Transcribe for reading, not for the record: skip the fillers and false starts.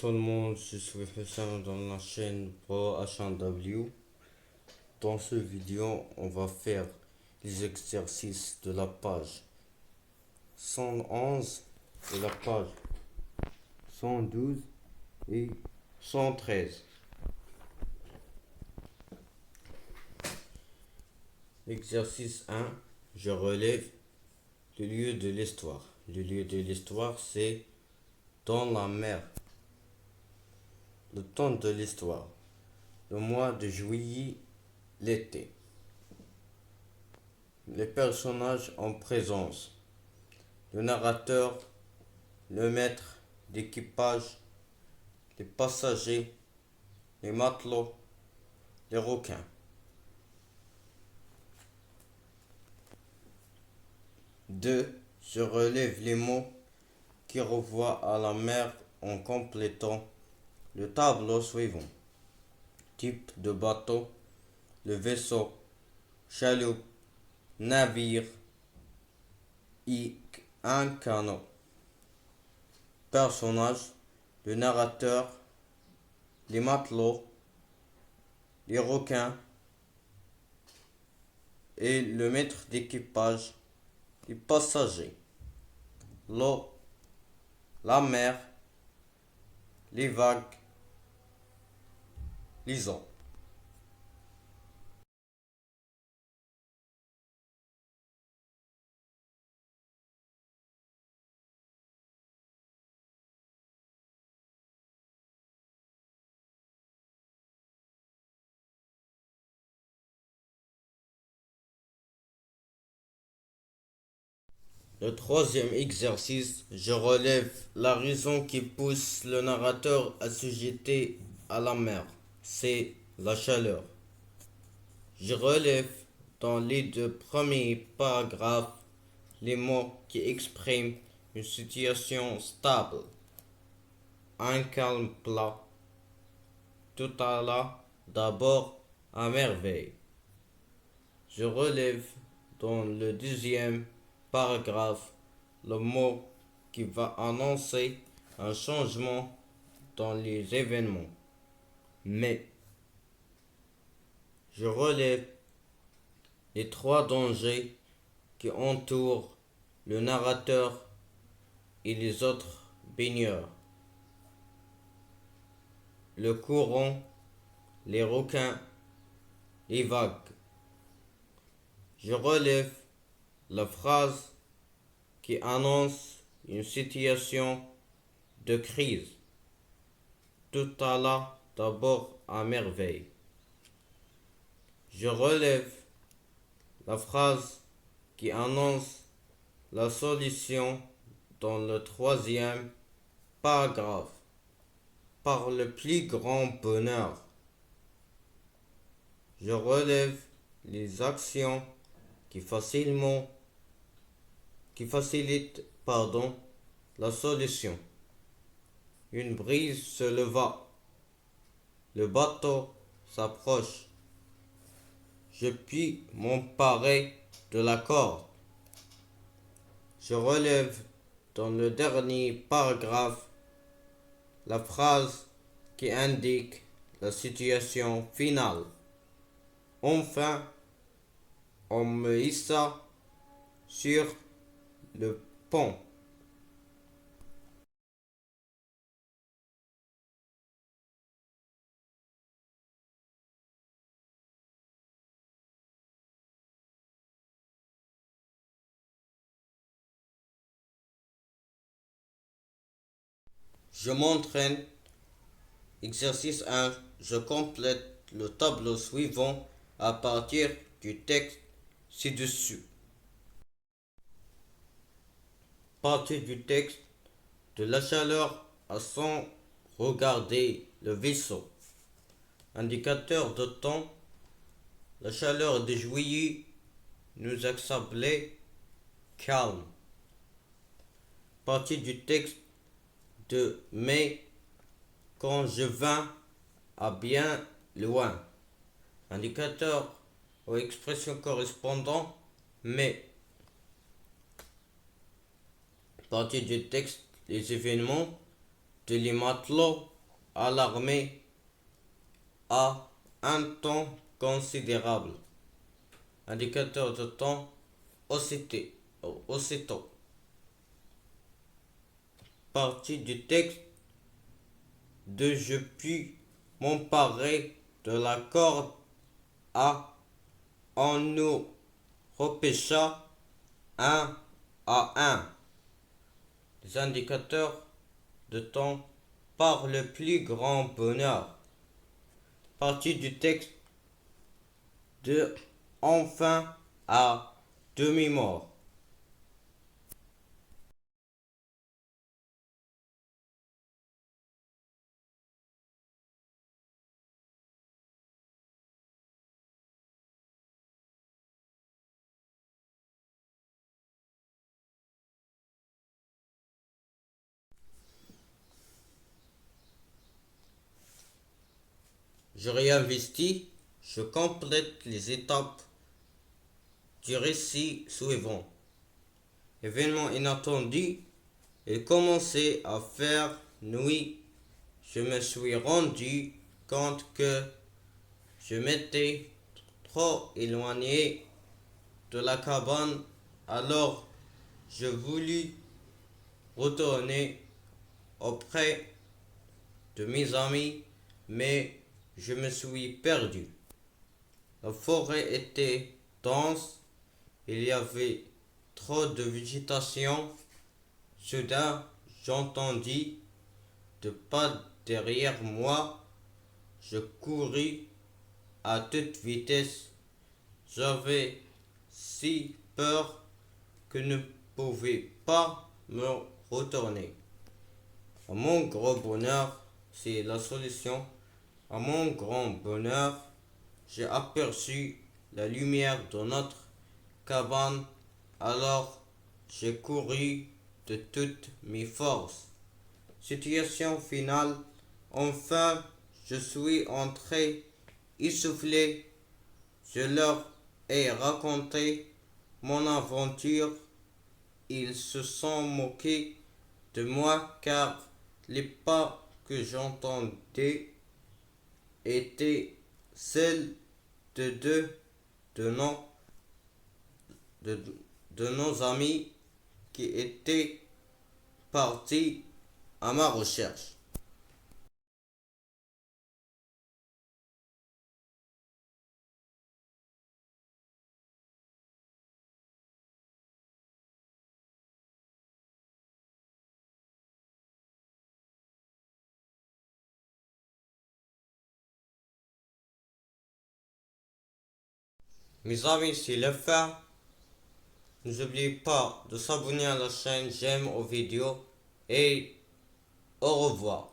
tout le monde, je suis Hussein dans la chaîne Pro HW. Dans ce vidéo, on va faire les exercices de la page 111 et la page 112 et 113. Exercice 1, je relève le lieu de l'histoire. Le lieu de l'histoire, c'est dans la mer. Le temps de l'histoire. Le mois de juillet, l'été. Les personnages en présence. Le narrateur, le maître d'équipage, les passagers, les matelots, les requins. 2. Je relève les mots qui renvoient à la mer en complétant le tableau suivant. Type de bateau, le vaisseau, chaloupe, navire et un canot. Personnage, le narrateur, les matelots, les requins et le maître d'équipage, les passagers. L'eau, la mer, les vagues, les eaux. Le troisième exercice, je relève la raison qui pousse le narrateur à se jeter à la mer. C'est la chaleur. Je relève dans les deux premiers paragraphes les mots qui expriment une situation stable, un calme plat, tout alla d'abord à merveille. Je relève dans le deuxième paragraphe le mot qui va annoncer un changement dans les événements. Mais je relève les trois dangers qui entourent le narrateur et les autres baigneurs. Le courant, les requins, les vagues. Je relève la phrase qui annonce une situation de crise. Tout alla d'abord à merveille. Je relève la phrase qui annonce la solution dans le troisième paragraphe. Par le plus grand bonheur. Je relève les actions qui facilitent la solution. Une brise se leva. Le bateau s'approche. Je puis m'emparer de la corde. Je relève dans le dernier paragraphe la phrase qui indique la situation finale. Enfin, on me hissa sur le pont. Je m'entraîne. Exercice 1. Je complète le tableau suivant à partir du texte ci-dessus. Partie du texte de la chaleur à son regarder le vaisseau. Indicateur de temps. La chaleur de juillet nous accablait calme. Partie du texte de mai quand je vins à bien loin. Indicateur aux expressions correspondantes mais. Partie du texte les événements de les matelots à l'armée à un temps considérable. Indicateur de temps aussitôt. Partie du texte de je puis m'emparer de la corde à on nous repêcha un à un. Les indicateurs de temps par le plus grand bonheur. Partie du texte de enfin à demi-mort. Je réinvestis, je complète les étapes du récit suivant. Événement inattendu, il commençait à faire nuit. Je me suis rendu compte que je m'étais trop éloigné de la cabane, alors je voulus retourner auprès de mes amis, mais je me suis perdu. La forêt était dense, il y avait trop de végétation. Soudain, j'entendis de pas derrière moi. Je courus à toute vitesse. J'avais si peur que je ne pouvais pas me retourner. À mon grand bonheur, c'est la solution. À mon grand bonheur, j'ai aperçu la lumière de notre cabane, alors j'ai couru de toutes mes forces. Situation finale, enfin je suis entré essoufflé, je leur ai raconté mon aventure, ils se sont moqués de moi car les pas que j'entendais étaient celles de deux de nos, de, de nos amis qui étaient partis à ma recherche. Mes amis, c'est la fin. N'oubliez pas de s'abonner à la chaîne, j'aime aux vidéos et au revoir.